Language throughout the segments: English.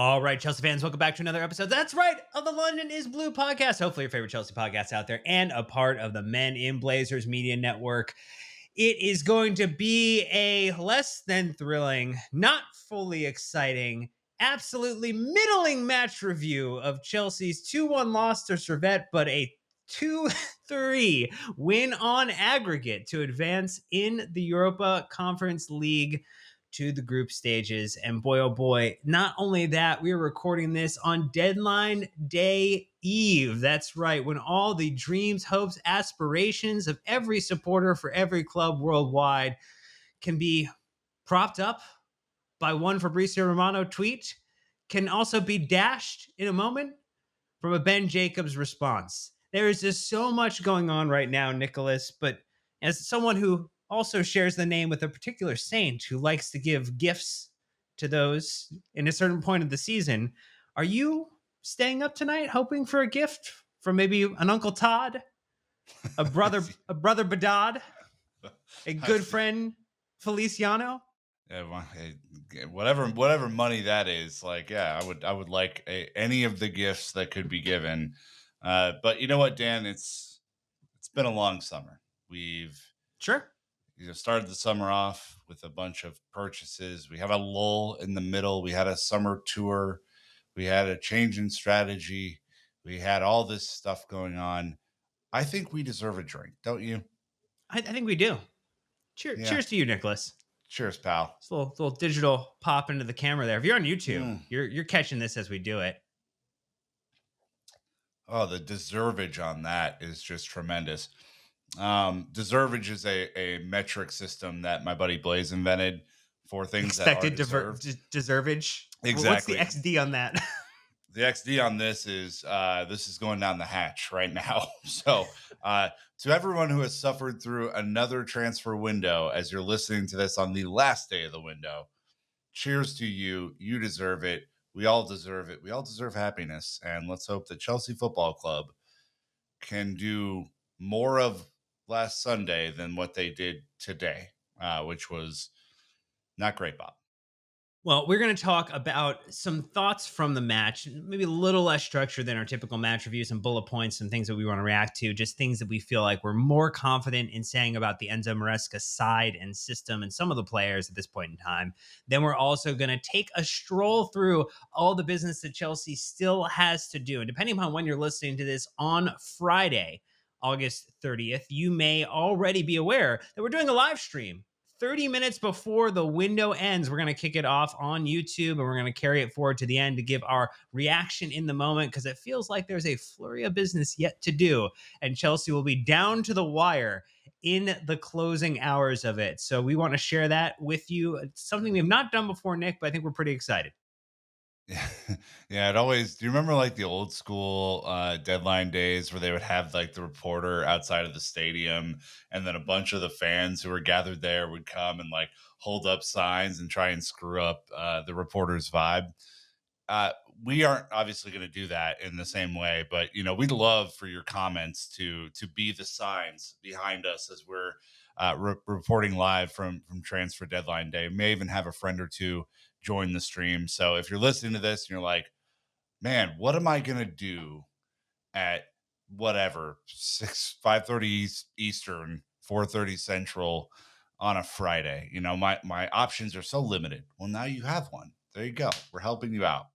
All right, Chelsea fans, welcome back to another episode. That's right, of the London is Blue podcast. Hopefully, your favorite Chelsea podcast out there and a part of the Men in Blazers Media Network. It is going to be a less than thrilling, not fully exciting, absolutely middling match review of Chelsea's 2-1 loss to Servette, but a 2-3 win on aggregate to advance in the Europa Conference League to the group stages. And boy, oh boy, not only that, we are recording this on deadline day eve. That's right, when all the dreams, hopes, aspirations of every supporter for every club worldwide can be propped up by one Fabrizio Romano tweet, can also be dashed in a moment from a Ben Jacobs response. There is just so much going on right now, Nicholas, but as someone who also shares the name with a particular saint who likes to give gifts to those in a certain point of the season, are you staying up tonight hoping for a gift from maybe an Uncle Todd, a brother Badad, a good friend Feliciano? Yeah, whatever money that is, I would like any of the gifts that could be given. But you know what, Dan? It's been a long summer. We've Sure. started the summer off with a bunch of purchases. We have a lull in the middle. We had a summer tour. We had a change in strategy. We had all this stuff going on. I think we deserve a drink, don't you? I think we do. Cheers to you, Nicholas. Cheers, pal. It's a little digital pop into the camera there. If you're on YouTube, you're catching this as we do it. Oh, the deservage on that is just tremendous. Deservage is a metric system that my buddy Blaze invented for things expected that are deservage. Exactly. What's the XD on that? The XD on this is going down the hatch right now. So to everyone who has suffered through another transfer window, as you're listening to this on the last day of the window, cheers to you. You deserve it. We all deserve it. We all deserve happiness. And let's hope that Chelsea Football Club can do more of last Sunday than what they did today, which was not great, Bob. Well, we're going to talk about some thoughts from the match, maybe a little less structured than our typical match review, some bullet points and things that we want to react to, just things that we feel like we're more confident in saying about the Enzo Maresca side and system and some of the players at this point in time. Then we're also going to take a stroll through all the business that Chelsea still has to do. And depending upon when you're listening to this on Friday, August 30th, you may already be aware that we're doing a live stream 30 minutes before the window ends. We're going to kick it off on YouTube and we're going to carry it forward to the end to give our reaction in the moment because it feels like there's a flurry of business yet to do and Chelsea will be down to the wire in the closing hours of it. So we want to share that with you. It's something we have not done before, Nick, but I think we're pretty excited. Yeah, do you remember like the old school deadline days where they would have like the reporter outside of the stadium and then a bunch of the fans who were gathered there would come and like hold up signs and try and screw up the reporter's vibe? We aren't obviously going to do that in the same way, but we'd love for your comments to be the signs behind us as we're reporting live from transfer deadline day. May even have a friend or two join the stream. So if you're listening to this and you're like, man, what am I going to do at whatever 5:30 Eastern, 4:30 Central on a Friday? My options are so limited. Well, now you have one. There you go. We're helping you out.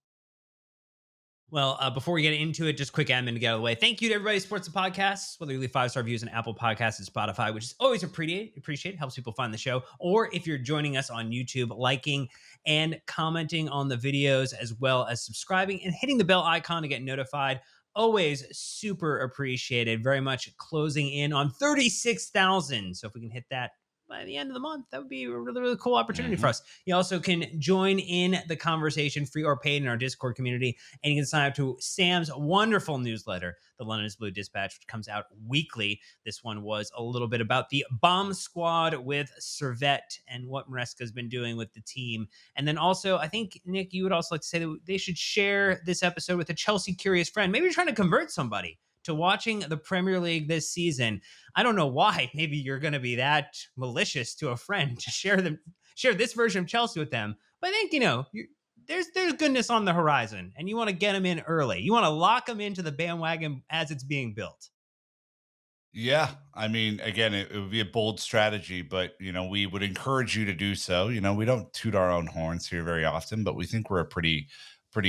Well, before we get into it, just quick admin to get out of the way. Thank you to everybody who supports the podcast, whether you leave 5-star reviews on Apple Podcasts and Spotify, which is always appreciated, helps people find the show. Or if you're joining us on YouTube, liking and commenting on the videos, as well as subscribing and hitting the bell icon to get notified. Always super appreciated. Very much closing in on 36,000. So if we can hit that by the end of the month, that would be a really, really cool opportunity for us. You also can join in the conversation, free or paid, in our Discord community, and you can sign up to Sam's wonderful newsletter, the London is Blue Dispatch, which comes out weekly. This one was a little bit about the bomb squad with Servette and what Maresca's been doing with the team. And then also, I think, Nick, you would also like to say that they should share this episode with a Chelsea curious friend. Maybe you're trying to convert somebody to watching the Premier League this season. I don't know why. Maybe you're going to be that malicious to a friend to share this version of Chelsea with them. But I think, there's goodness on the horizon, and you want to get them in early. You want to lock them into the bandwagon as it's being built. Yeah, I mean, again, it would be a bold strategy, but we would encourage you to do so. We don't toot our own horns here very often, but we think we're a pretty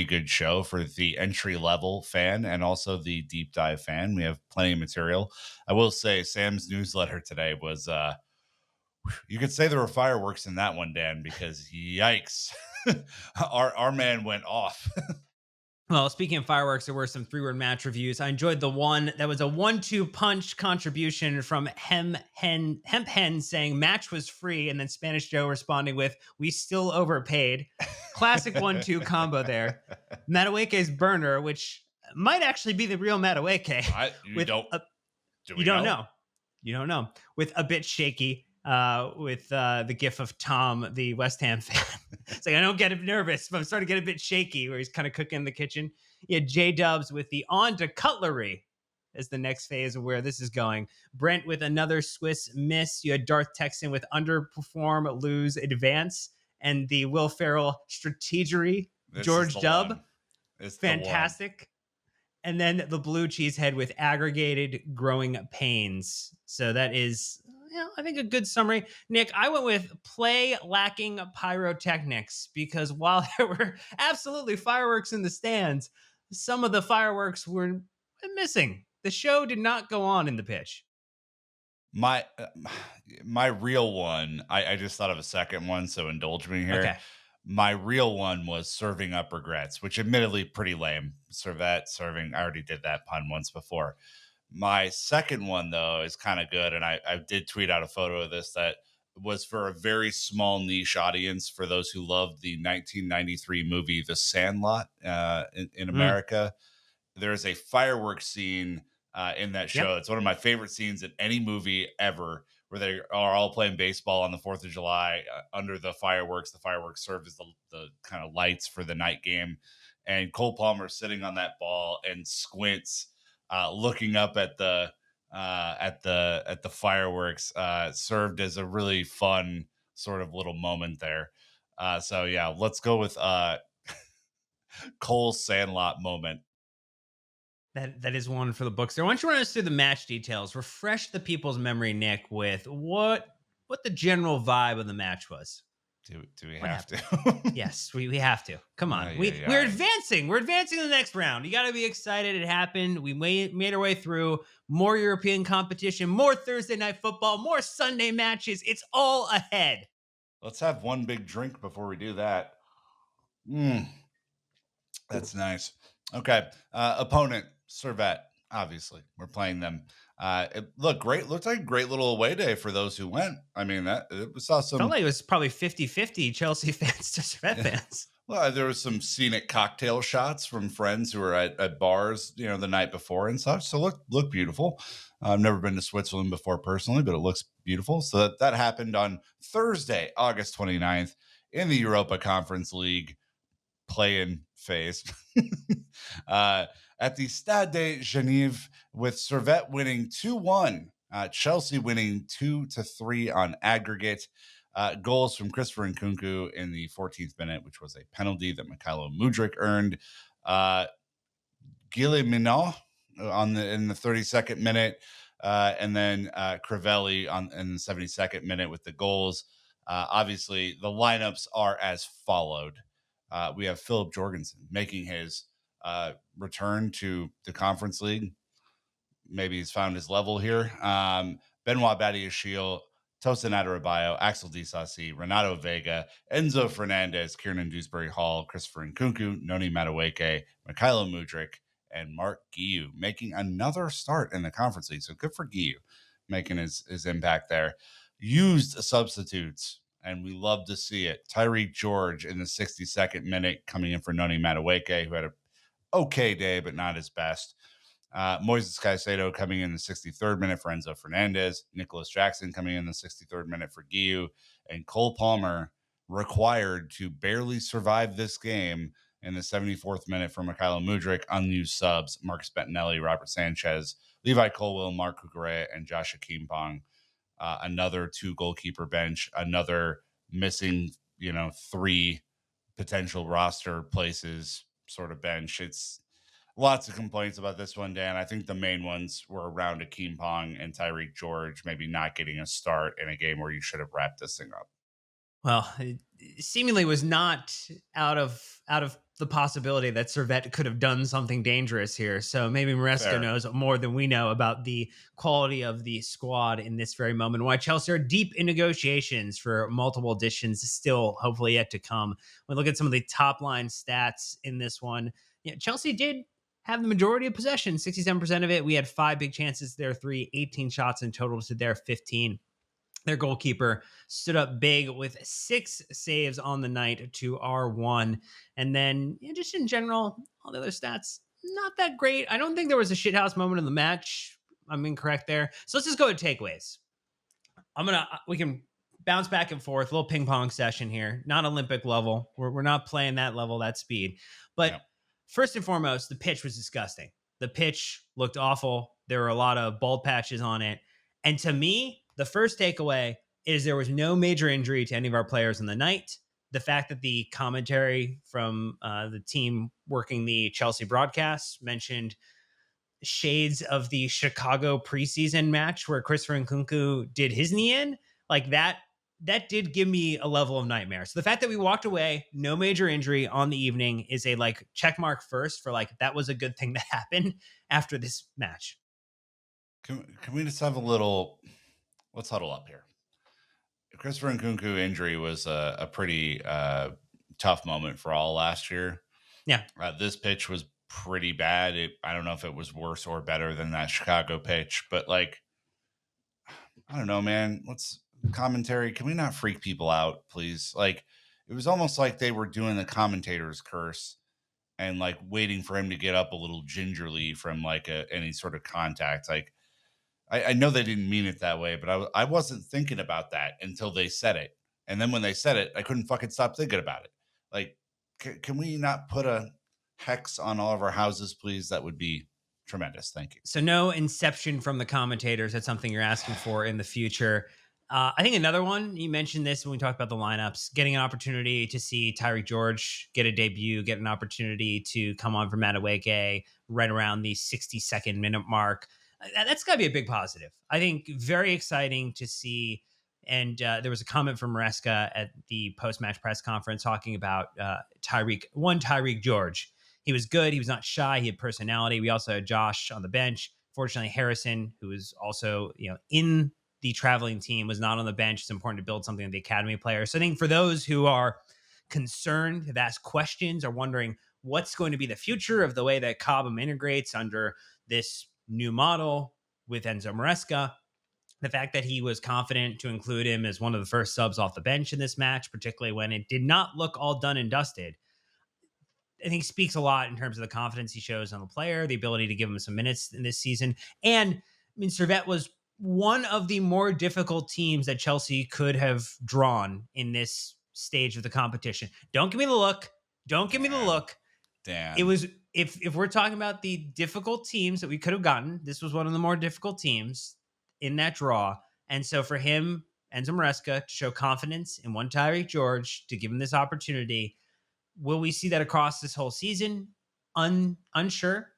good show for the entry level fan and also the deep dive fan. We have plenty of material. I will say Sam's newsletter today was you could say there were fireworks in that one, Dan, because yikes. Our man went off. Well, speaking of fireworks, there were some three-word match reviews. I enjoyed the one that was a 1-2 punch contribution from Hemp Hen saying match was free, and then Spanish Joe responding with "we still overpaid." Classic 1-2 combo there. Mataweke's burner, which might actually be the real Mataweke, You don't do we you don't know? know. You don't know. With a bit shaky, with the gif of Tom, the West Ham fan. It's like, I don't get nervous, but I'm starting to get a bit shaky, where he's kind of cooking in the kitchen. Yeah, J Dubs with the on to cutlery as the next phase of where this is going. Brent with another Swiss miss. You had Darth Texan with underperform, lose, advance. And the Will Ferrell strategery. This is George the Dub. one. It's the one. Fantastic. And then the blue cheese head with aggregated growing pains. So that is, I think, a good summary. Nick, I went with play lacking pyrotechnics because while there were absolutely fireworks in the stands, some of the fireworks were missing. The show did not go on in the pitch. My real one, I just thought of a second one, so indulge me here. Okay. My real one was serving up regrets, which admittedly pretty lame. Servette serving, I already did that pun once before. My second one, though, is kind of good. And I did tweet out a photo of this that was for a very small niche audience for those who loved the 1993 movie The Sandlot in America. There is a fireworks scene in that show. Yep. It's one of my favorite scenes in any movie ever, where they are all playing baseball on the 4th of July under the fireworks. The fireworks serve as the kind of lights for the night game. And Cole Palmer sitting on that ball and squints, looking up at the fireworks, served as a really fun sort of little moment there. So yeah, let's go with Cole's Sandlot moment. That is one for the books there. Why don't you run us through the match details? Refresh the people's memory, Nick, with what the general vibe of the match was. Do we have to? Yes, we have to. Come on. Yeah. We're advancing. We're advancing to the next round. You got to be excited. It happened. We made our way through more European competition, more Thursday night football, more Sunday matches. It's all ahead. Let's have one big drink before we do that. That's nice. Okay. Opponent, Servette. Obviously, we're playing them. It looked great. Looked like a great little away day for those who went. I mean, it saw some. Felt like it was probably 50-50 Chelsea fans to Servette fans. Well, there was some scenic cocktail shots from friends who were at bars, the night before and such. So look beautiful. I've never been to Switzerland before personally, but it looks beautiful. So that happened on Thursday, August 29th in the Europa Conference League play-in phase. At the Stade de Genève, with Servette winning 2-1, Chelsea winning 2-3 on aggregate. Goals from Christopher Nkunku in the 14th minute, which was a penalty that Mykhailo Mudryk earned. Guillet Minot in the 32nd minute, and then Crivelli in the 72nd minute with the goals. Obviously, the lineups are as followed. We have Philip Jorgensen making his return to the Conference League. Maybe he's found his level here. Benoit Badiashile, Tosin Adarabioyo, Axel Disasi, Renato Vega, Enzo Fernandez, Kiernan Dewsbury-Hall, Christopher Nkunku, Noni Madueke, Mykhailo Mudryk, and Mark Guiu making another start in the Conference League. So good for Guiu making his impact there. Used substitutes, and we love to see it. Tyreek George in the 62nd minute coming in for Noni Madueke, who had a okay day, but not his best. Moises Caicedo coming in the 63rd minute for Enzo Fernandez. Nicholas Jackson coming in the 63rd minute for Guiu. And Cole Palmer required to barely survive this game in the 74th minute for Mykhailo Mudryk. Unused subs, Marcus Bettinelli, Robert Sanchez, Levi Colwill, Mark Cucurella, and Josh Akimpong. Another 2 goalkeeper bench, another missing, 3 potential roster places sort of bench. It's lots of complaints about this one, Dan. I think the main ones were around Akeem Pong and Tyreek George maybe not getting a start in a game where you should have wrapped this thing up. Well, it seemingly was not out of the possibility that Servette could have done something dangerous here. So maybe Maresca Fair. knows more than we know about the quality of the squad in this very moment. Why Chelsea are deep in negotiations for multiple additions, still hopefully yet to come. When we look at some of the top line stats in this one, Chelsea did have the majority of possession, 67% of it. We had 5 big chances, there 3, 18 shots in total to their 15. Their goalkeeper stood up big with 6 saves on the night to R1. And then, just in general, all the other stats, not that great. I don't think there was a shithouse moment in the match. I'm incorrect there. So let's just go to takeaways. We can bounce back and forth, a little ping pong session here, not Olympic level. We're not playing that level, that speed. But Yep. first and foremost, the pitch was disgusting. The pitch looked awful. There were a lot of bald patches on it. And to me, the first takeaway is there was no major injury to any of our players in the night. The fact that the commentary from the team working the Chelsea broadcast mentioned shades of the Chicago preseason match where Christopher Nkunku did his knee in, like that did give me a level of nightmare. So the fact that we walked away, no major injury on the evening is a like check mark first for like that was a good thing that happened after this match. Can we just have a little? Let's huddle up here. Christopher Nkunku injury was a pretty tough moment for all last year. Yeah. This pitch was pretty bad. I don't know if it was worse or better than that Chicago pitch, but like, I don't know, man. Let's commentary. Can we not freak people out, please? Like, it was almost like they were doing the commentator's curse and like waiting for him to get up a little gingerly from like any sort of contact. Like, I know they didn't mean it that way, but I wasn't thinking about that until they said it. And then when they said it, I couldn't fucking stop thinking about it. Like, can we not put a hex on all of our houses, please? That would be tremendous. Thank you. So no inception from the commentators. That's something you're asking for in the future. I think another one, you mentioned this when we talked about the lineups, getting an opportunity to see Tyreek George get a debut, get an opportunity to come on for Madueke right around the 62nd minute mark. That's got to be a big positive. I think very exciting to see. And there was a comment from Maresca at the post-match press conference talking about Tyreek George. He was good. He was not shy. He had personality. We also had Josh on the bench. Fortunately, Harrison, who was also in the traveling team, was not on the bench. It's important to build something with the academy players. So I think for those who are concerned, have asked questions, are wondering what's going to be the future of the way that Cobham integrates under this new model with Enzo Maresca, the fact that he was confident to include him as one of the first subs off the bench in this match, particularly when it did not look all done and dusted, I think speaks a lot in terms of the confidence he shows on the player, the ability to give him some minutes in this season. And I mean, Servette was one of the more difficult teams that Chelsea could have drawn in this stage of the competition. Don't give me the look. Don't give me the look. Dan. It was if we're talking about the difficult teams that we could have gotten, this was one of the more difficult teams in that draw. And so for him, Enzo Maresca, to show confidence in one Tyreek George, to give him this opportunity, will we see that across this whole season? Unsure.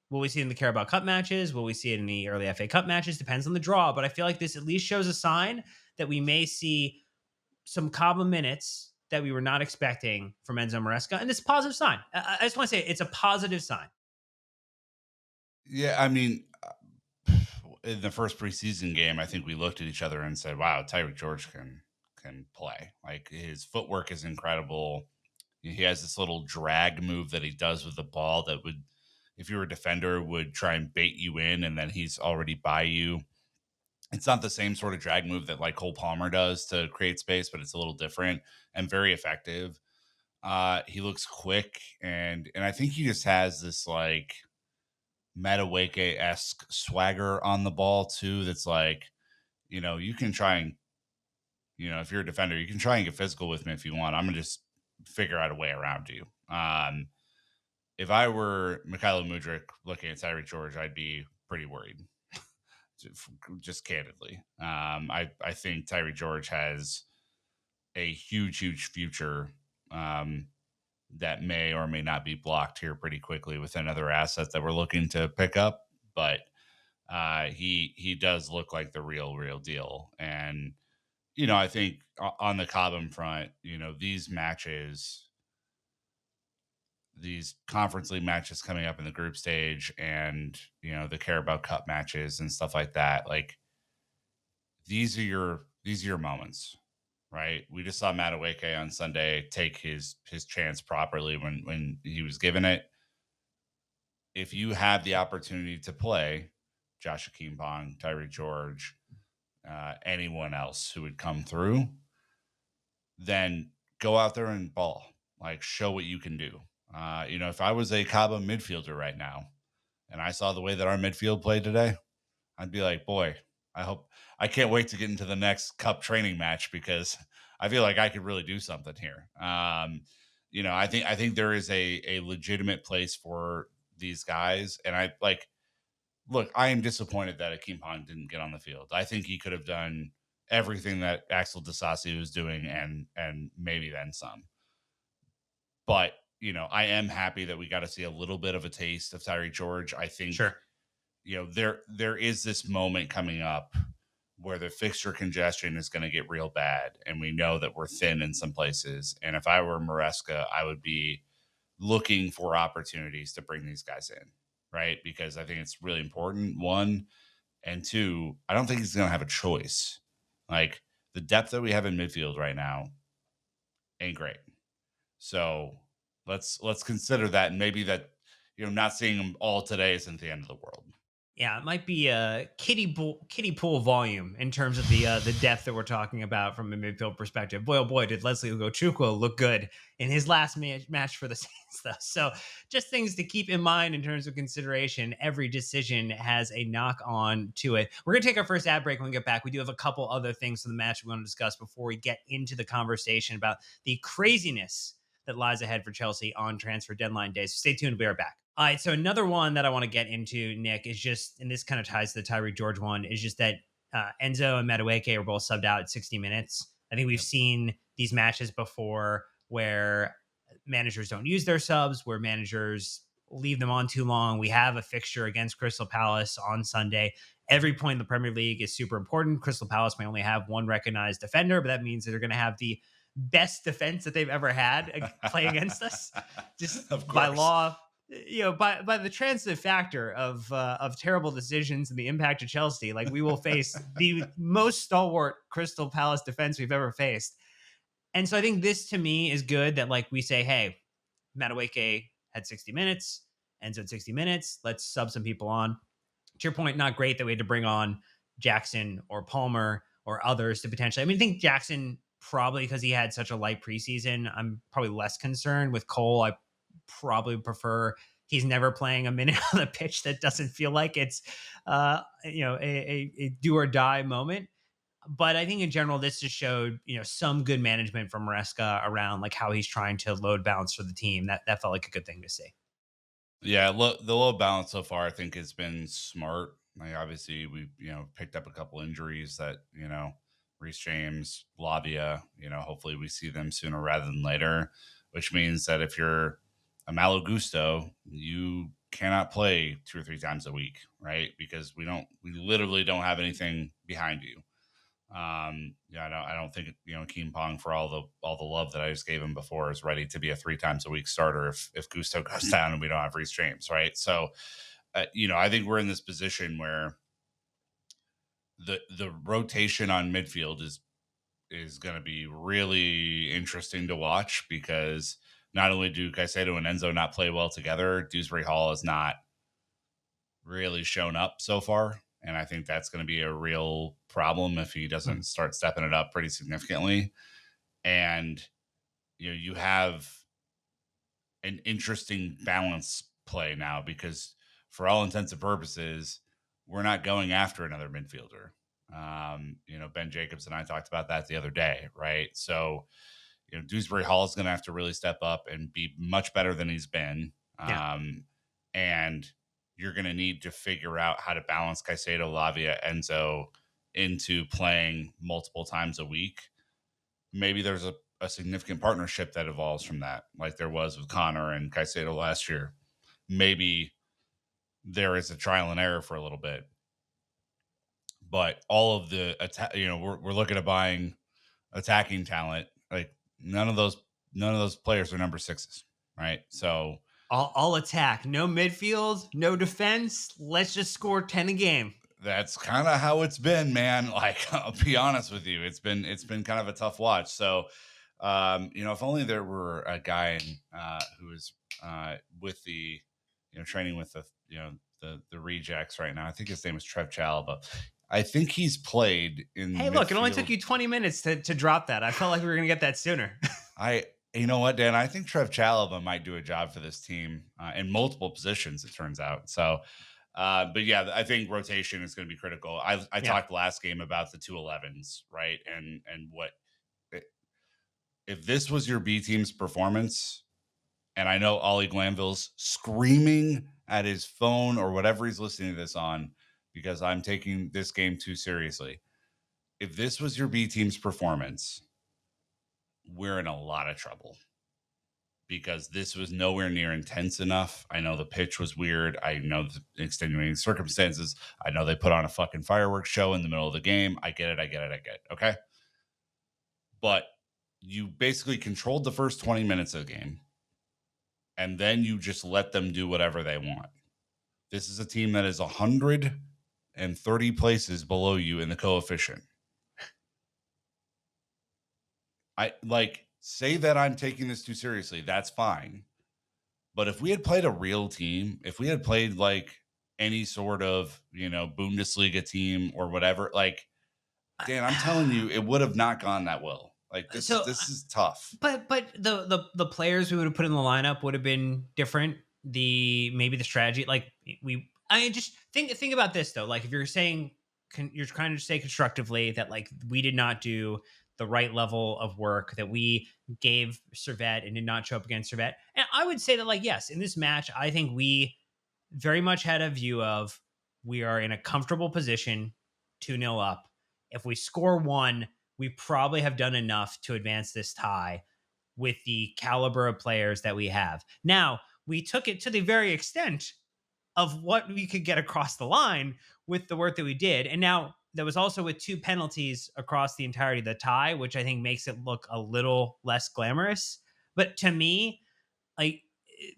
Will we see it in the Carabao Cup matches? Will we see it in the early FA Cup matches? Depends on the draw. But I feel like this at least shows a sign that we may see some Cobham minutes that we were not expecting from Enzo Maresca. And this is a positive sign. I just want to say it's a positive sign. Yeah, I mean, in the first preseason game, I think we looked at each other and said, "Wow, Tyreek George can play. Like his footwork is incredible. He has this little drag move that he does with the ball that would, if you were a defender, would try and bait you in, and then he's already by you. It's not the same sort of drag move that like Cole Palmer does to create space, but it's a little different and very effective. He looks quick, and I think he just has this like Madueke-esque swagger on the ball too. That's like, you can try and, if you're a defender, you can try and get physical with me if you want. I'm gonna just figure out a way around you. If I were Mikhailo Mudryk looking at Tyreek George, I'd be pretty worried, just candidly. I think Tyreek George has a huge, huge future that may or may not be blocked here pretty quickly with another asset that we're looking to pick up. But he does look like the real deal. And I think on the Cobham front, these conference league matches coming up in the group stage, and the Carabao Cup matches and stuff like that, like these are your moments, right? We just saw Madueke on Sunday take his chance properly when he was given it. If you have the opportunity to play Josh Akeem, Tyreek George, anyone else who would come through, then go out there and ball. Like, show what you can do. If I was a Cabo midfielder right now and I saw the way that our midfield played today, I'd be like, boy, I can't wait to get into the next cup training match, because I feel like I could really do something here. I think there is a legitimate place for these guys. And look, I am disappointed that Akeem Pong didn't get on the field. I think he could have done everything that Axel Disasi was doing, and maybe then some. But I am happy that we got to see a little bit of a taste of Tyreek George. I think Sure. there is this moment coming up where the fixture congestion is going to get real bad, and we know that we're thin in some places. And if I were Maresca, I would be looking for opportunities to bring these guys in, right? Because I think it's really important, one, and two, I don't think he's going to have a choice. Like, the depth that we have in midfield right now ain't great. So let's consider that, and maybe that not seeing them all today isn't the end of the world. Yeah, it might be a kiddie pool volume in terms of the depth that we're talking about from a midfield perspective. Boy, oh boy, did Leslie Ugochukwu look good in his last match for the Saints, though. So just things to keep in mind in terms of consideration. Every decision has a knock on to it. We're going to take our first ad break when we get back. We do have a couple other things from the match we want to discuss before we get into the conversation about the craziness that lies ahead for Chelsea on transfer deadline day. So stay tuned. We'll be right back. All right. So another one that I want to get into, Nick, is just, and this kind of ties to the Tyreek George one, is just that Enzo and Madueke were both subbed out at 60 minutes. I think we've seen these matches before where managers don't use their subs, where managers leave them on too long. We have a fixture against Crystal Palace on Sunday. Every point in the Premier League is super important. Crystal Palace may only have one recognized defender, but that means that they're going to have the best defense that they've ever had play against us, just by law, by the transitive factor of terrible decisions and the impact of Chelsea. Like, we will face the most stalwart Crystal Palace defense we've ever faced. And so I think this, to me, is good that, like, we say, hey, Madueke had 60 minutes, Enzo had 60 minutes. Let's sub some people on. To your point, not great that we had to bring on Jackson or Palmer or others to potentially. I mean, I think Jackson, probably because he had such a light preseason, I'm probably less concerned. With Cole, I probably prefer he's never playing a minute on the pitch that doesn't feel like it's a do or die moment. But I think in general, this just showed some good management from Maresca around like how he's trying to load balance for the team. That felt like a good thing to see. Yeah, the low balance so far, I think, has been smart. Like, obviously, we picked up a couple injuries that Reece James, Lavia. Hopefully we see them sooner rather than later. Which means that if you're a Malo Gusto, you cannot play 2 or 3 times a week, right? Because we literally don't have anything behind you. I don't think Keem Pong, for all the love that I just gave him before, is ready to be a 3 times a week starter if Gusto goes down and we don't have Reece James, right? So, I think we're in this position where the rotation on midfield is going to be really interesting to watch, because not only do Caicedo and Enzo not play well together, Dewsbury Hall has not really shown up so far. And I think that's going to be a real problem if he doesn't start stepping it up pretty significantly. And, you have an interesting balance play now, because for all intents and purposes, we're not going after another midfielder. Ben Jacobs and I talked about that the other day, right? So, Dewsbury Hall is going to have to really step up and be much better than he's been. Yeah. And you're going to need to figure out how to balance Caicedo, Lavia, Enzo into playing multiple times a week. Maybe there's a significant partnership that evolves from that, like there was with Connor and Caicedo last year. Maybe there is a trial and error for a little bit, but all of the we're looking at buying attacking talent. Like none of those players are number sixes, right? So All attack, no midfield, no defense. Let's just score 10 a game. that's kind of how it's been, man. Like, I'll be honest with you, it's been kind of a tough watch. So, if only there were a guy who is with the, training with the rejects right now. I think his name is Trev Chalaba. I think he's played in. Hey, look, it only took you 20 minutes to drop that. I felt like we were going to get that sooner. You know what, Dan? I think Trev Chalaba might do a job for this team in multiple positions, it turns out. So, but yeah, I think rotation is going to be critical. I talked last game about the 211s, right? And what if this was your B team's performance? And I know Ollie Glanville's screaming at his phone or whatever he's listening to this on because I'm taking this game too seriously. If this was your B team's performance, we're in a lot of trouble because this was nowhere near intense enough. I know the pitch was weird. I know the extenuating circumstances. I know they put on a fucking fireworks show in the middle of the game. I get it. Okay. But you basically controlled the first 20 minutes of the game, and then you just let them do whatever they want. This is a team that is 130 places below you in the coefficient. Say that I'm taking this too seriously. That's fine. But if we had played a real team, if we had played like any sort of, Bundesliga team or whatever, like, Dan, I'm telling you, it would have not gone that well. Like this is tough. But the players we would have put in the lineup would have been different. Maybe the strategy, just think about this though. Like if you're saying you're trying to say constructively that like we did not do the right level of work, that we gave Servette and did not show up against Servette. And I would say that like, yes, in this match, I think we very much had a view of we are in a comfortable position 2-0 up. If we score one, we probably have done enough to advance this tie with the caliber of players that we have. Now, we took it to the very extent of what we could get across the line with the work that we did. And now that was also with 2 penalties across the entirety of the tie, which I think makes it look a little less glamorous. But to me, like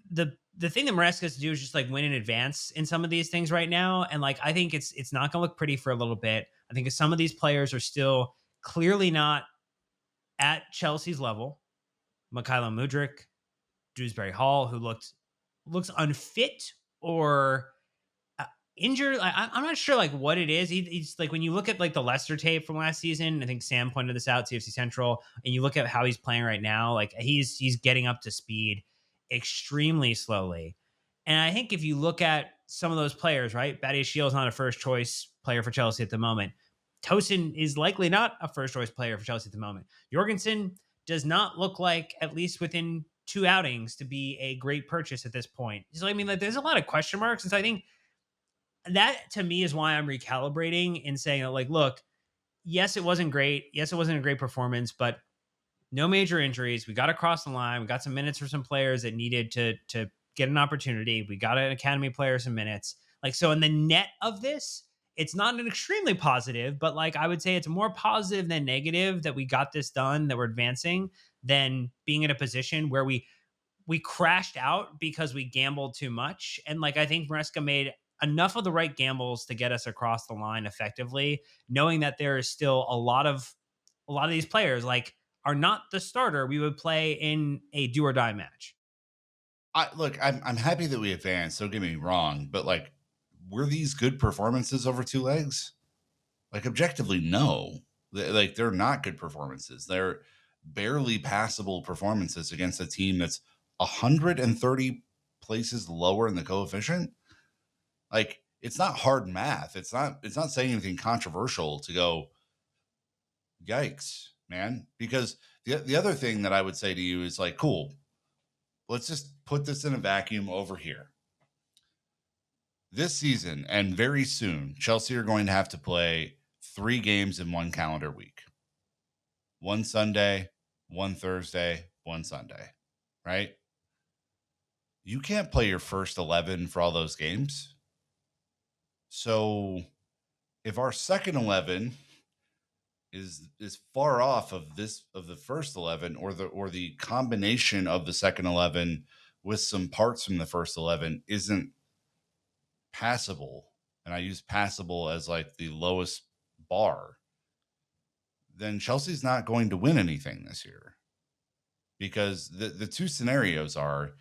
the thing that Maresca has to do is just like win in advance in some of these things right now. And like, I think it's not going to look pretty for a little bit. I think some of these players are still clearly not at Chelsea's level. Mykhailo Mudryk, Dewsbury Hall, who looks unfit or injured. I'm not sure like what it is. He's like, when you look at like the Leicester tape from last season, I think Sam pointed this out, CFC Central, and you look at how he's playing right now, like he's getting up to speed extremely slowly. And I think if you look at some of those players, right, Badiashile is not a first choice player for Chelsea at the moment. Tosin is likely not a first choice player for Chelsea at the moment. Jorgensen does not look like, at least within 2 outings, to be a great purchase at this point. So I mean, like there's a lot of question marks. And so I think that to me is why I'm recalibrating and saying like, look, yes, it wasn't great. Yes, it wasn't a great performance, but no major injuries. We got across the line. We got some minutes for some players that needed to get an opportunity. We got an academy player some minutes. Like, so in the net of this, it's not an extremely positive, but like I would say it's more positive than negative that we got this done, that we're advancing, than being in a position where we crashed out because we gambled too much. And like I think Maresca made enough of the right gambles to get us across the line effectively, knowing that there is still a lot of these players like are not the starter we would play in a do or die match. I'm happy that we advanced. Don't get me wrong, but like, were these good performances over 2 legs? Like objectively, no. They're not good performances. They're barely passable performances against a team that's 130 places lower in the coefficient. Like, it's not hard math. It's not saying anything controversial to go, yikes, man. Because the other thing that I would say to you is like, cool, let's just put this in a vacuum over here. This season and very soon, Chelsea are going to have to play 3 games in 1 calendar week. 1 Sunday, one Thursday, one Sunday, right? You can't play your first 11 for all those games. So if our second 11 is far off of the first 11, or the combination of the second 11 with some parts from the first 11 isn't passable, and I use passable as like the lowest bar, then Chelsea's not going to win anything this year. Because the two scenarios are,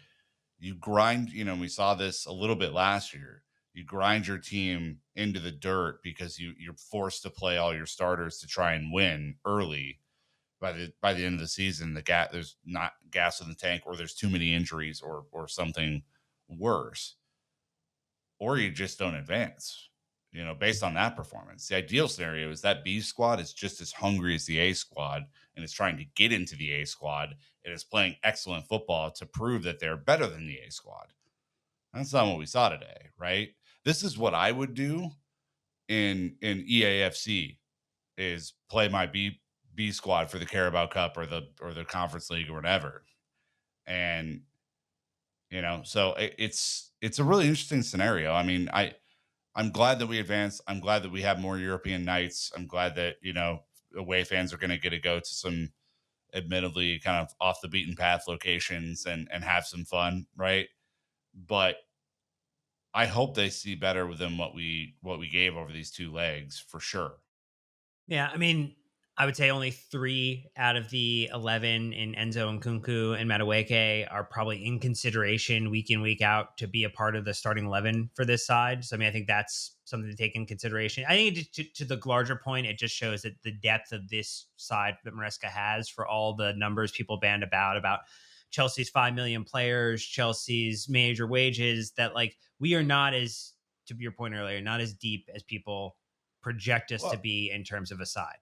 you grind, we saw this a little bit last year. You grind your team into the dirt because you're forced to play all your starters to try and win early. By the end of the season, there's not gas in the tank, or there's too many injuries, or something worse, or you just don't advance. Based on that performance, the ideal scenario is that B squad is just as hungry as the A squad, and is trying to get into the A squad, and is playing excellent football to prove that they're better than the A squad. That's not what we saw today, right? This is what I would do in EAFC, is play my B squad for the Carabao Cup or the Conference League or whatever. And so it's a really interesting scenario. I mean, I'm glad that we advanced. I'm glad that we have more European nights. I'm glad that, away fans are going to get to go to some admittedly kind of off the beaten path locations and have some fun, right? But I hope they see better than what we gave over these two legs, for sure. Yeah, I mean, I would say only 3 out of the 11 in Enzo and Kunku and Madueke are probably in consideration week in, week out to be a part of the starting 11 for this side. So, I mean, I think that's something to take in consideration. I think to the larger point, it just shows that the depth of this side that Maresca has, for all the numbers people band about Chelsea's 5 million players, Chelsea's major wages, that like we are not, as to your point earlier, not as deep as people project us to Well, be in terms of a side.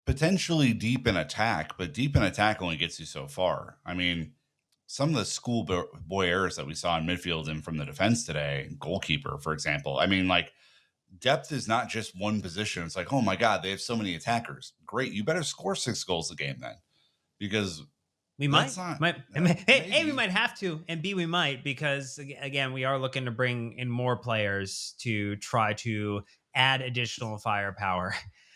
potentially deep in attack, but deep in attack only gets you so far. I mean, some of the schoolboy errors that we saw in midfield and from the defense today, goalkeeper, for example. I mean, like, depth is not just one position. It's like, oh my God, they have so many attackers. Great. You better score 6 goals a game then, because We that's might, not, might, hey, A, we maybe. might have to, and B, we might, because again, we are looking to bring in more players to try to add additional firepower.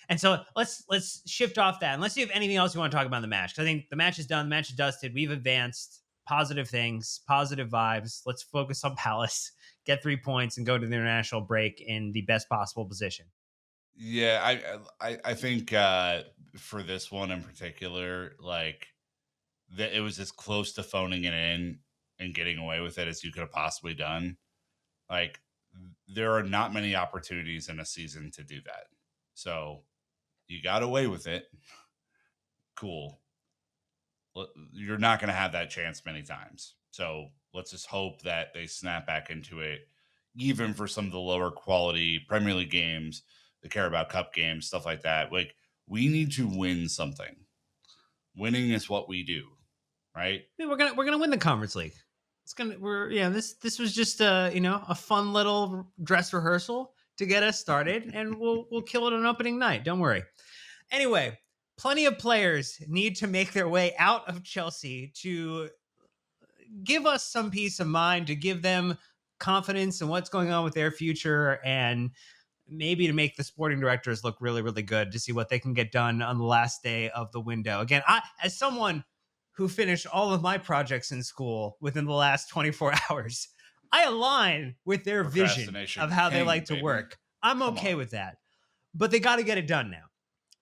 And so let's shift off that, and let's see if anything else you want to talk about in the match. Because I think the match is done, the match is dusted. We've advanced, positive things, positive vibes. Let's focus on Palace, get 3 points, and go to the international break in the best possible position. Yeah, I think for this one in particular, like, that it was as close to phoning it in and getting away with it as you could have possibly done. Like, there are not many opportunities in a season to do that. So you got away with it. Cool. You're not going to have that chance many times. So let's just hope that they snap back into it, even for some of the lower quality Premier League games, the Carabao Cup games, stuff like that. Like, we need to win something. Winning is what we do, right? Yeah, we're gonna win the conference league. It's gonna we're yeah this was just a fun little dress rehearsal to get us started, and we'll kill it on opening night. Don't worry. Anyway, plenty of players need to make their way out of Chelsea to give us some peace of mind, to give them confidence in what's going on with their future, and maybe to make the sporting directors look really, really good, to see what they can get done on the last day of the window. Again, as someone who finished all of my projects in school within the last 24 hours, I align with their vision Procrastination of how they king, like to baby. work. I'm Come okay on. with that. But they got to get it done now.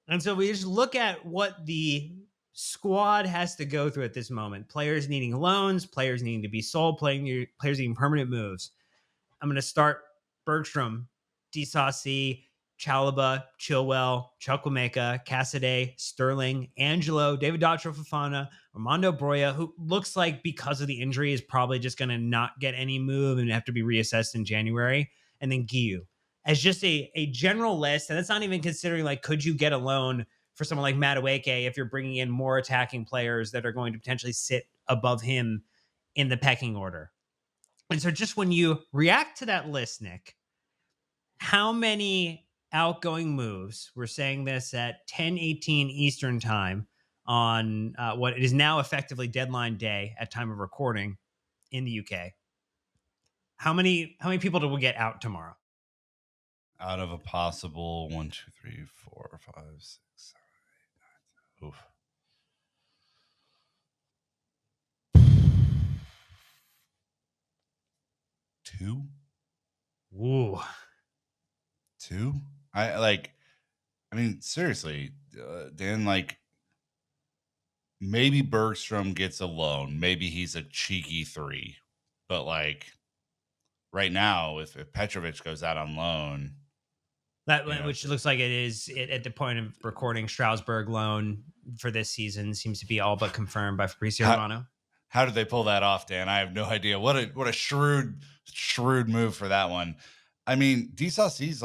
And so we just look at what the squad has to go through at this moment. Players needing loans, players needing to be sold, players needing permanent moves. I'm going to start Bergstrom, Disasi, Chalaba, Chilwell, Chukwuemeka, Cassidy, Sterling, Angelo, David Dotcher Fofana, Armando Broya, who looks like because of the injury is probably just going to not get any move and have to be reassessed in January. And then Giu as just a general list. And that's not even considering, like, could you get a loan for someone like Madueke if you're bringing in more attacking players that are going to potentially sit above him in the pecking order. And so just when you react to that list, Nick, how many outgoing moves, we're saying this at 10:18 Eastern time on what is now effectively deadline day at time of recording in the UK. How many people do we get out tomorrow? Out of a possible 1, 2, 3, 4, 5, 6, 7, 8, 9. Oof. Two? Ooh. Two? I mean, seriously, Dan, like, maybe Bergstrom gets a loan. Maybe he's a cheeky 3. But, like, right now, if Petrovic goes out on loan, Which looks like it is at the point of recording. Strasbourg loan for this season seems to be all but confirmed by Fabrizio Romano. How did they pull that off, Dan? I have no idea. What a shrewd move for that one. I mean, DSaucy's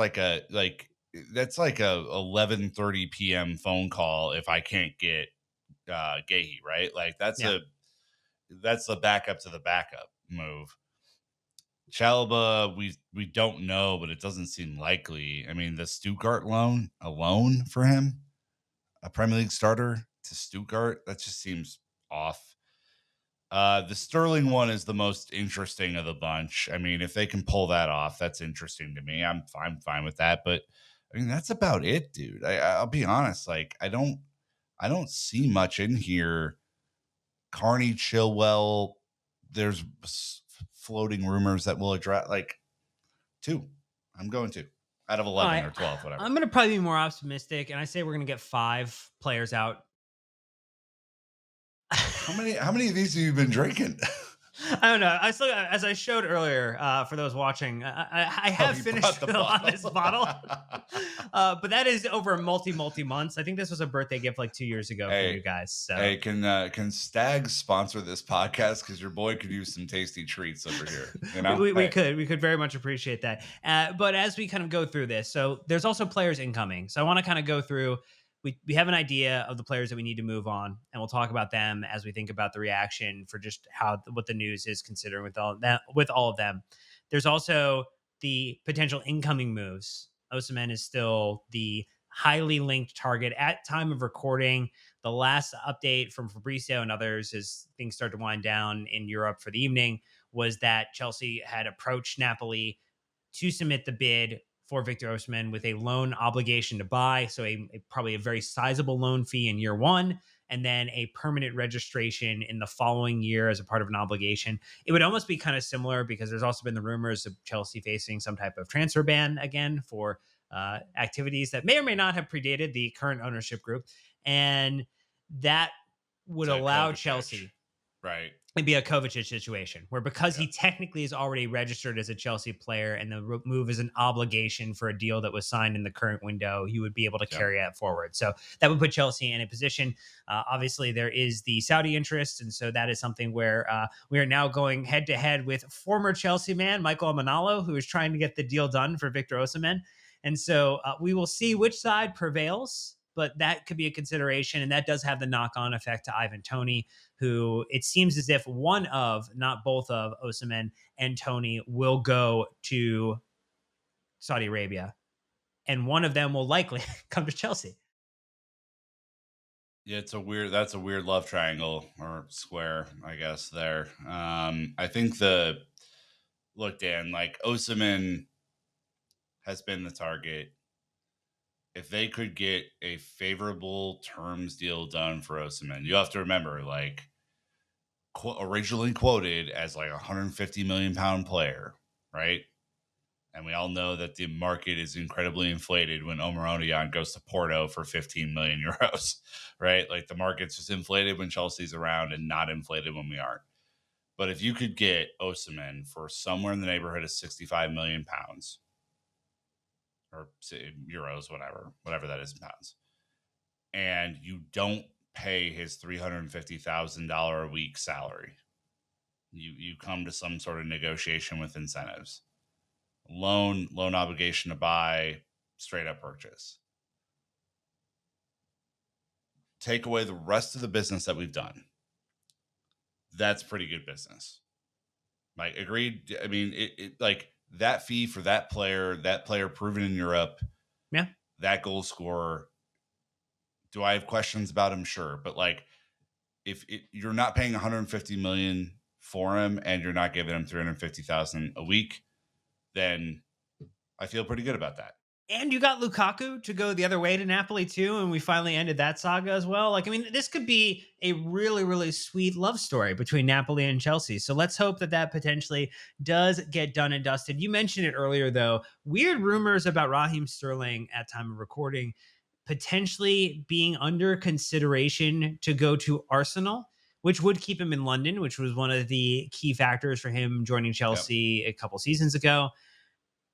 that's like a 11:30 p.m. phone call if I can't get Gahey, right? Like that's the backup to the backup move. Chalaba, we don't know, but it doesn't seem likely. I mean, the Stuttgart loan alone for him, a Premier League starter to Stuttgart, that just seems off. The Sterling one is the most interesting of the bunch. I mean, if they can pull that off, that's interesting to me. I'm fine with that. But I mean, that's about it, dude. I'll be honest. Like, I don't see much in here. Carney, Chilwell. There's floating rumors that will address 2. I'm going 2 out of 11 or 12, whatever. I'm going to probably be more optimistic, and I say we're going to get 5 players out. How many of these have you been drinking? I don't know. As I showed earlier, for those watching, I have finished a lot of this bottle, but that is over multi months. I think this was a birthday gift like 2 years ago for you guys. So. Hey, can Stag sponsor this podcast? Because your boy could use some tasty treats over here. You know, we could very much appreciate that. But as we kind of go through this, so there's also players incoming. So I want to kind of go through. We have an idea of the players that we need to move on, and we'll talk about them as we think about the reaction for just what the news is considering with all of them. There's also the potential incoming moves. Osimhen is still the highly linked target at time of recording. The last update from Fabrizio and others as things start to wind down in Europe for the evening was that Chelsea had approached Napoli to submit the bid for Victor Osimhen with a loan obligation to buy. So probably a very sizable loan fee in year 1, and then a permanent registration in the following year as a part of an obligation. It would almost be kind of similar because there's also been the rumors of Chelsea facing some type of transfer ban again for activities that may or may not have predated the current ownership group. And that would allow Chelsea. Right. It'd be a Kovacic situation where because he technically is already registered as a Chelsea player and the move is an obligation for a deal that was signed in the current window, he would be able to carry that forward. So that would put Chelsea in a position. Obviously, there is the Saudi interest. And so that is something where we are now going head to head with former Chelsea man, Michael Manalo, who is trying to get the deal done for Victor Osimhen. And so we will see which side prevails, but that could be a consideration. And that does have the knock-on effect to Ivan Toney, who it seems as if one of, not both of, Osimhen and Toney will go to Saudi Arabia. And one of them will likely come to Chelsea. Yeah, that's a weird love triangle or square, I guess, there. I think look, Dan, like Osimhen has been the target. If they could get a favorable terms deal done for Osimhen, you have to remember, like, originally quoted as like a 150 million pound player, right? And we all know that the market is incredibly inflated when Omar Onion goes to Porto for 15 million euros, right? Like the market's just inflated when Chelsea's around and not inflated when we aren't. But if you could get Osimhen for somewhere in the neighborhood of 65 million pounds or euros, whatever that is in pounds, and you don't pay his $350,000 a week salary, you come to some sort of negotiation with incentives. Loan obligation to buy, straight up purchase. Take away the rest of the business that we've done. That's pretty good business. Like, agreed. I mean, it like that fee for that player proven in Europe. Yeah. That goal scorer. Do I have questions about him? Sure, but like you're not paying 150 million for him and you're not giving him 350,000 a week, then I feel pretty good about that. And you got Lukaku to go the other way to Napoli too, and we finally ended that saga as well. Like, I mean, this could be a really, really sweet love story between Napoli and Chelsea. So let's hope that that potentially does get done and dusted. You mentioned it earlier, though. Weird rumors about Raheem Sterling at time of recording potentially being under consideration to go to Arsenal, which would keep him in London, which was one of the key factors for him joining Yep. Chelsea a couple seasons ago.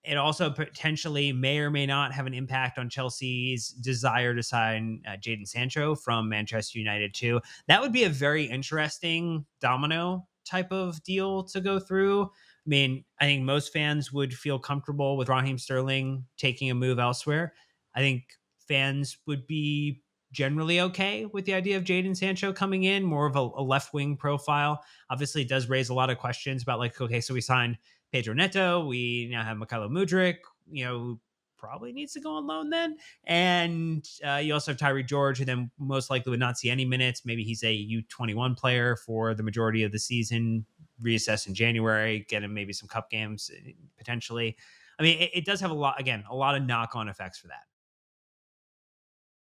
It also potentially may or may not have an impact on Chelsea's desire to sign Jadon Sancho from Manchester United too. That would be a very interesting domino type of deal to go through. I mean, I think most fans would feel comfortable with Raheem Sterling taking a move elsewhere. I think fans would be generally okay with the idea of Jadon Sancho coming in, more of a left wing profile. Obviously, it does raise a lot of questions about, like, okay, so we signed Pedro Neto. We now have Mykhailo Mudryk, who probably needs to go on loan then. And you also have Tyreek George, who then most likely would not see any minutes. Maybe he's a U21 player for the majority of the season, reassess in January, get him maybe some cup games potentially. I mean, it does have a lot of knock on effects for that.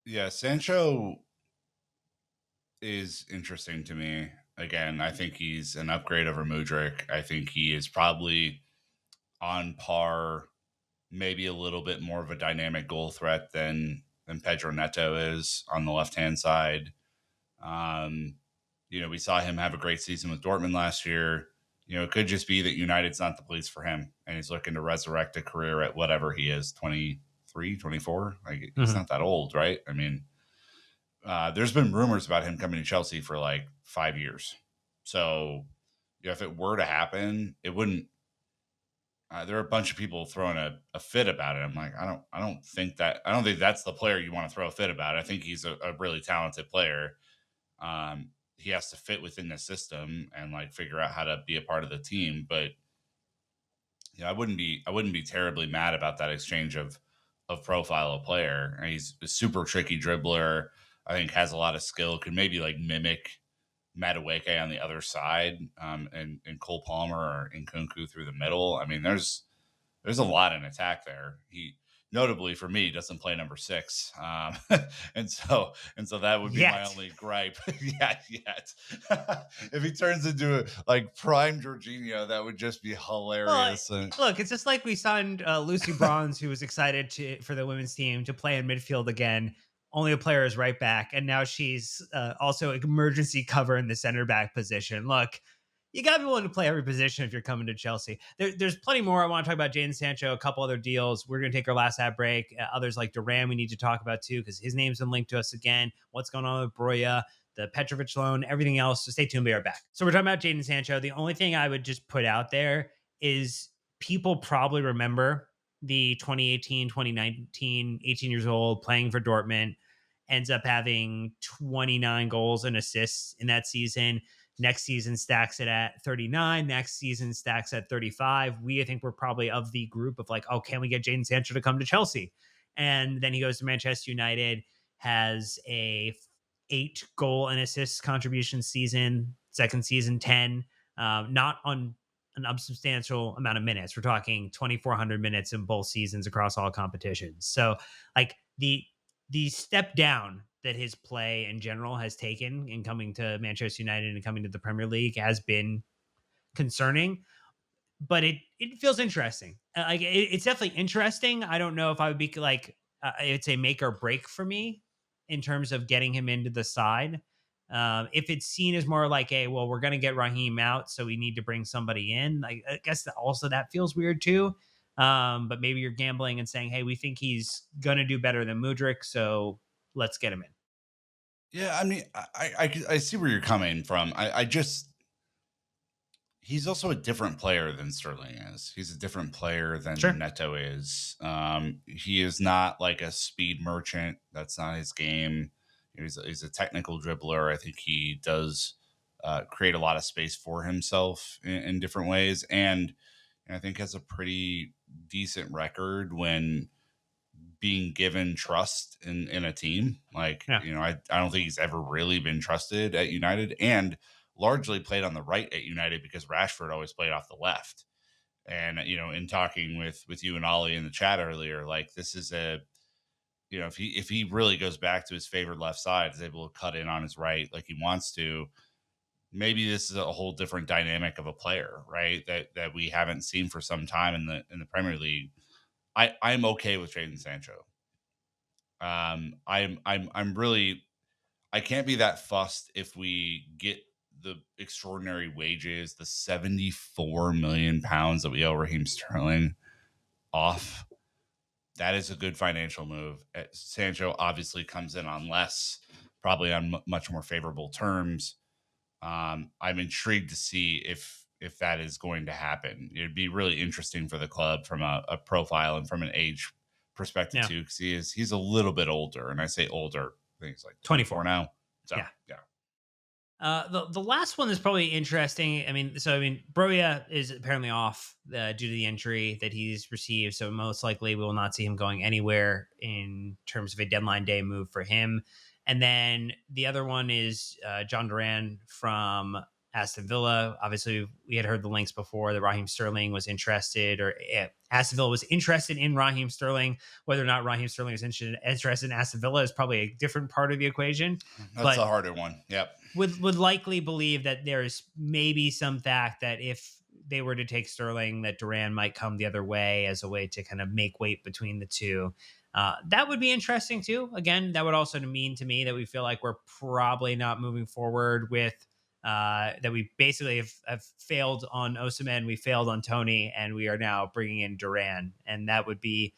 Yeah, Sancho is interesting to me. Again, I think he's an upgrade over Mudryk. I think he is probably on par, maybe a little bit more of a dynamic goal threat than Pedro Neto is on the left hand side. Um, we saw him have a great season with Dortmund last year. It could just be that United's not the place for him and he's looking to resurrect a career at whatever he is, 23, 24. Like he's Mhm. not that old, right? I mean, there's been rumors about him coming to Chelsea for like 5 years. So, if it were to happen, it wouldn't. There are a bunch of people throwing a fit about it. I'm like, I don't think that's the player you want to throw a fit about. I think he's a really talented player. He has to fit within the system and like figure out how to be a part of the team. But I wouldn't be terribly mad about that exchange of profile of player. And he's a super tricky dribbler. I think has a lot of skill. Could maybe like mimic Madueke on the other side, and Cole Palmer or Nkunku through the middle. I mean, there's a lot in attack there. He notably for me doesn't play number 6, and so that would be my Yet. only gripe. Yet. If he turns into like prime Jorginho, that would just be Well, hilarious. look, it's just like we signed Lucy Bronze, who was excited for the women's team to play in midfield again. Only a player is right back, and now she's also emergency cover in the center back position. Look, you got to be willing to play every position if you're coming to Chelsea. There's plenty more. I want to talk about Jadon Sancho, a couple other deals. We're going to take our last ad break. Others like Duran, we need to talk about too, because his name's been linked to us again. What's going on with Broya? The Petrovic loan, everything else. So stay tuned. We'll be right back. So we're talking about Jadon Sancho. The only thing I would just put out there is people probably remember the 2018, 2019, 18 years old, playing for Dortmund, ends up having 29 goals and assists in that season. Next season stacks it at 39. Next season stacks at 35. I think we're probably of the group of like, oh, can we get Jadon Sancho to come to Chelsea? And then he goes to Manchester United, has a 8 goal and assists contribution season, second season 10, not on an unsubstantial amount of minutes. We're talking 2,400 minutes in both seasons across all competitions. So, like the step down that his play in general has taken in coming to Manchester United and coming to the Premier League has been concerning, but it feels interesting. Like it's definitely interesting. I don't know if I would be like it's a make or break for me in terms of getting him into the side. If it's seen as more like a, well, we're going to get Raheem out, so we need to bring somebody in. Like, I guess that also that feels weird too. But maybe you're gambling and saying, hey, we think he's going to do better than Mudryk, so let's get him in. Yeah, I mean, I see where you're coming from. I just he's also a different player than Sterling is. He's a different player than Sure. Neto is. He is not like a speed merchant. That's not his game. He's a technical dribbler. I think he does create a lot of space for himself in different ways, and I think has a pretty decent record when being given trust in a team. Like, Yeah. I don't think he's ever really been trusted at United, and largely played on the right at United because Rashford always played off the left. And, in talking with you and Ollie in the chat earlier, like this is if he really goes back to his favored left side, is able to cut in on his right like he wants to, maybe this is a whole different dynamic of a player, right? That we haven't seen for some time in the Premier League. I'm okay with trading Sancho. I'm really, I can't be that fussed if we get the extraordinary wages, the 74 million pounds that we owe Raheem Sterling off. That is a good financial move. Sancho obviously comes in on less, probably on much more favorable terms. I'm intrigued to see if that is going to happen. It'd be really interesting for the club from a profile and from an age perspective Yeah. too, because he's a little bit older, and I say older, I think he's like 24 24. now. So Yeah. yeah, The last one is probably interesting. Broya is apparently off due to the injury that he's received, so most likely we will not see him going anywhere in terms of a deadline day move for him. And then the other one is John Duran from Aston Villa. Obviously, we had heard the links before that Raheem Sterling was interested, or Aston Villa was interested in Raheem Sterling. Whether or not Raheem Sterling is interested in Aston Villa is probably a different part of the equation. that's But a harder one. Yep. would likely believe that there's maybe some fact that if they were to take Sterling, that Duran might come the other way as a way to kind of make weight between the two. That would be interesting too. Again, that would also mean to me that we feel like we're probably not moving forward with that. We basically have failed on Osimhen, we failed on Tony, and we are now bringing in Duran, and that would be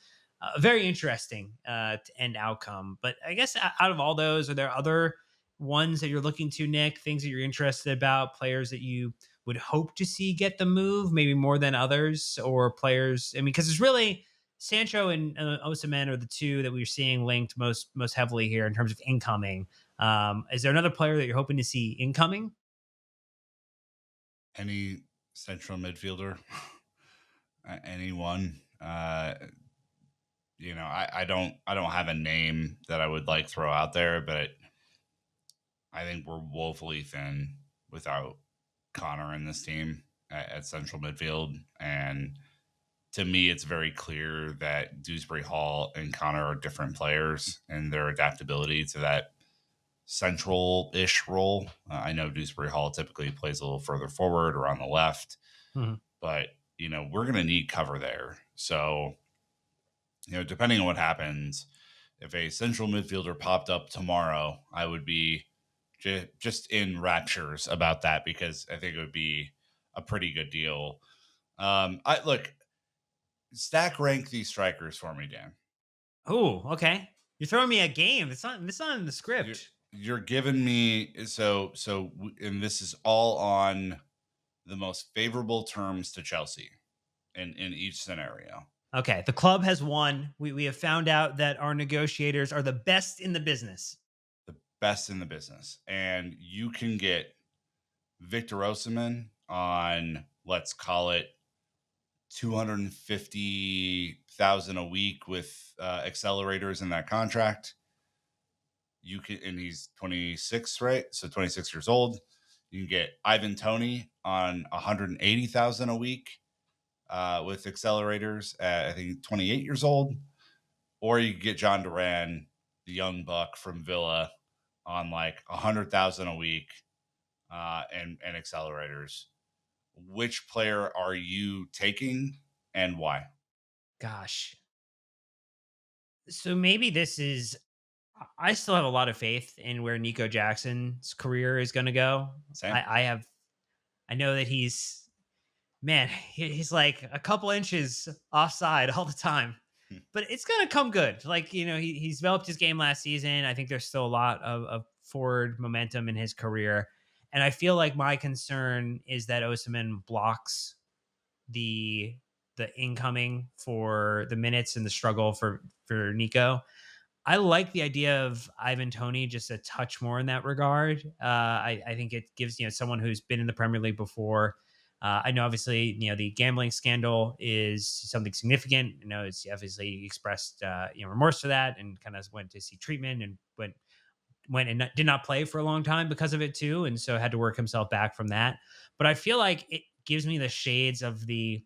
a very interesting end outcome. But I guess out of all those, are there other ones that you're looking to, Nick? Things that you're interested about, players that you would hope to see get the move, maybe more than others, or players? I mean, because it's really Sancho and Osimhen are the two that we're seeing linked most heavily here in terms of incoming. Is there another player that you're hoping to see incoming? Any central midfielder, anyone. I don't have a name that I would like throw out there, but I think we're woefully thin without Connor in this team at central midfield. And to me, it's very clear that Dewsbury Hall and Connor are different players and their adaptability to that central ish role. I know Dewsbury Hall typically plays a little further forward or on the left, Mhm. but, we're going to need cover there. So, depending on what happens, if a central midfielder popped up tomorrow, I would be just in raptures about that because I think it would be a pretty good deal. I look, stack rank these strikers for me, Dan. Oh, okay. You're throwing me a game. It's not in the You're, script. you're giving me and this is all on the most favorable terms to Chelsea in each scenario. Okay, the club has won. We have found out that our negotiators are the best in the business. The best in the business, and you can get Victor Osimhen on, let's call it, 250,000 a week with accelerators in that contract. You can, and he's 26, right? So 26 years old. You can get Ivan Tony on 180,000 a week with accelerators at, I think, 28 years old. Or you can get John Duran, the young buck from Villa, on like 100,000 a week and accelerators. Which player are you taking and why? Gosh. So maybe this is. I still have a lot of faith in where Nico Jackson's career is going to go. Same. I have. I know that he's like a couple inches offside all the time, Hmm. but it's gonna come good. Like, he's developed his game last season. I think there's still a lot of forward momentum in his career, and I feel like my concern is that Osimhen blocks the incoming for the minutes and the struggle for Nico. I like the idea of Ivan Tony just a touch more in that regard. I think it gives someone who's been in the Premier League before I know, obviously, the gambling scandal is something significant. It's obviously expressed, remorse for that, and kind of went to see treatment, and went and did not play for a long time because of it too, and so had to work himself back from that. But I feel like it gives me the shades of the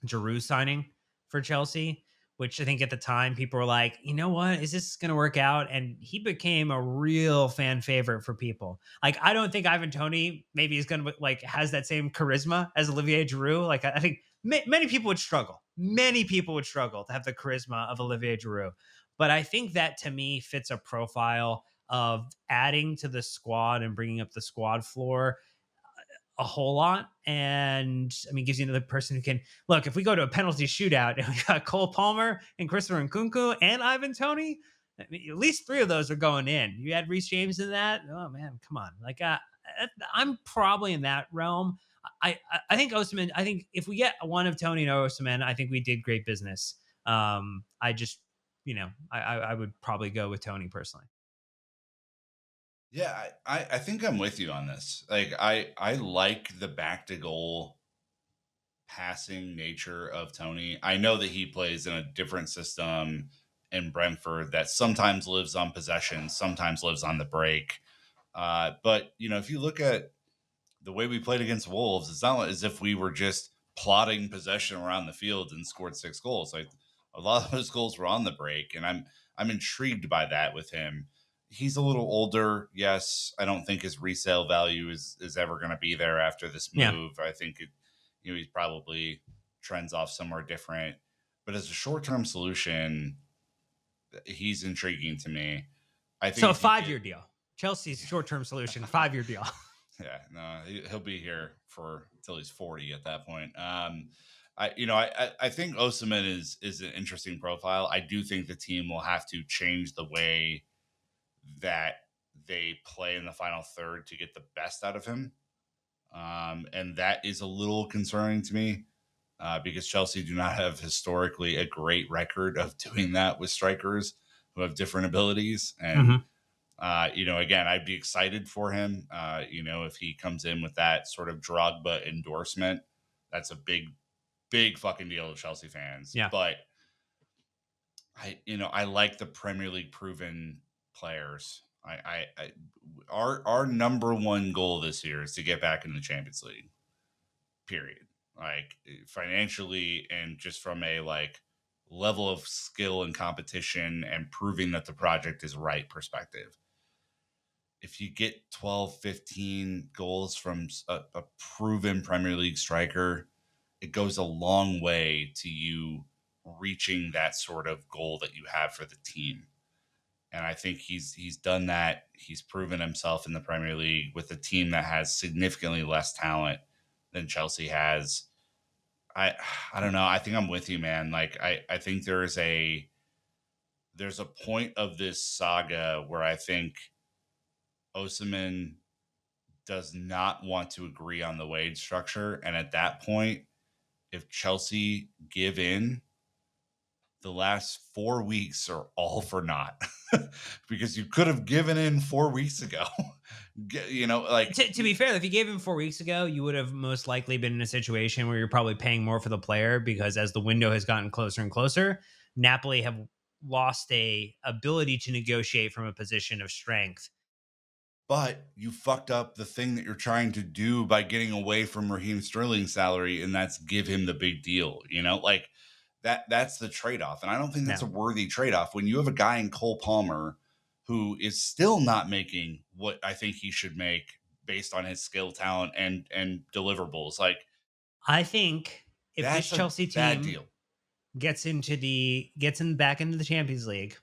Giroud signing for Chelsea, which I think at the time people were like, you know what, is this going to work out? And he became a real fan favorite for people. Like, I don't think Ivan Tony maybe is going to like has that same charisma as Olivier Giroud. Like, I think many people would struggle. Many people would struggle to have the charisma of Olivier Giroud. But I think that to me fits a profile of adding to the squad and bringing up the squad floor a whole lot. And I mean, gives you another person who can look. If we go to a penalty shootout and we got Cole Palmer and Christopher Nkunku and Ivan Tony, I mean, at least three of those are going in. You had Reece James in that. Oh man, come on! Like, I'm probably in that realm. I think Osimhen. I think if we get one of Tony and Osimhen, I think we did great business. I just, I would probably go with Tony personally. Yeah, I think I'm with you on this. Like I like the back to goal passing nature of Tony. I know that he plays in a different system in Brentford that sometimes lives on possession, sometimes lives on the break. But if you look at the way we played against Wolves, it's not as if we were just plotting possession around the field and scored 6 goals. Like a lot of those goals were on the break, and I'm intrigued by that with him. He's a little older, yes. I don't think his resale value is ever going to be there after this Yeah. move. I think he's probably trends off somewhere different. But as a short term solution, he's intriguing to me. I think So a if you 5-year deal. Chelsea's short-term solution, 5-year deal. Yeah, no, he'll be here for until he's 40 at that point. I think Osimhen is an interesting profile. I do think the team will have to change the way that they play in the final third to get the best out of him, and that is a little concerning to me because Chelsea do not have historically a great record of doing that with strikers who have different abilities. And Mhm. again, I'd be excited for him. If he comes in with that sort of Drogba endorsement, that's a big, big fucking deal to Chelsea fans. Yeah. But I like the Premier League proven players. Our number one goal this year is to get back in the Champions League. Period. Like financially and just from a like level of skill and competition and proving that the project is right perspective. If you get 12, 15 goals from a proven Premier League striker, it goes a long way to you reaching that sort of goal that you have for the team. And I think he's done that. He's proven himself in the Premier League with a team that has significantly less talent than Chelsea has. I don't know. I think I'm with you, man. Like I think there's a point of this saga where I think Osimhen does not want to agree on the wage structure. And at that point, if Chelsea give in, the last 4 weeks are all for naught because you could have given in 4 weeks ago. Like To be fair, if you gave him 4 weeks ago, you would have most likely been in a situation where you're probably paying more for the player because as the window has gotten closer and closer, Napoli have lost a ability to negotiate from a position of strength. but you fucked up the thing that you're trying to do by getting away from Raheem Sterling's salary, and that's give him the big deal. Like that's the trade-off. And I don't think that's No. a worthy trade-off when you have a guy in Cole Palmer who is still not making what I think he should make based on his skill, talent, and deliverables. Like I think if this that's a Chelsea bad team deal. gets back into the Champions League,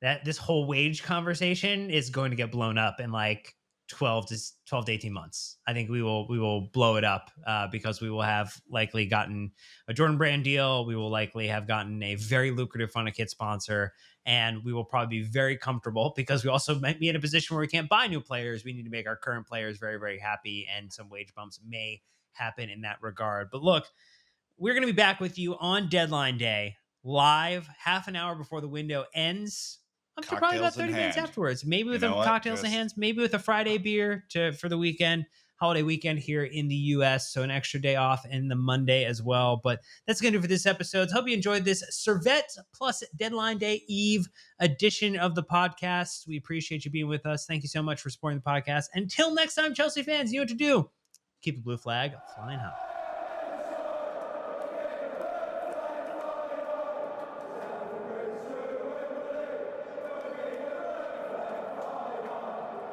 that this whole wage conversation is going to get blown up in like 12 to 18 months. I think we will blow it up because we will have likely gotten a Jordan Brand deal. We will likely have gotten a very lucrative Fun a Kit sponsor, and we will probably be very comfortable because we also might be in a position where we can't buy new players. We need to make our current players very, very happy, and some wage bumps may happen in that regard. But look, we're going to be back with you on deadline day, live half an hour before the window ends. Up to probably about Cocktails in 30 minutes hand. afterwards. Maybe You with know a what? cocktails in hands, maybe with a Friday beer for the weekend. holiday weekend here in the US. So an extra day off in the Monday as well. But that's going to do it for this episode. Hope you enjoyed this Servette plus Deadline Day Eve edition of the podcast. We appreciate you being with us. Thank you so much for supporting the podcast. Until next time, Chelsea fans, you know what to do. Keep the blue flag flying high.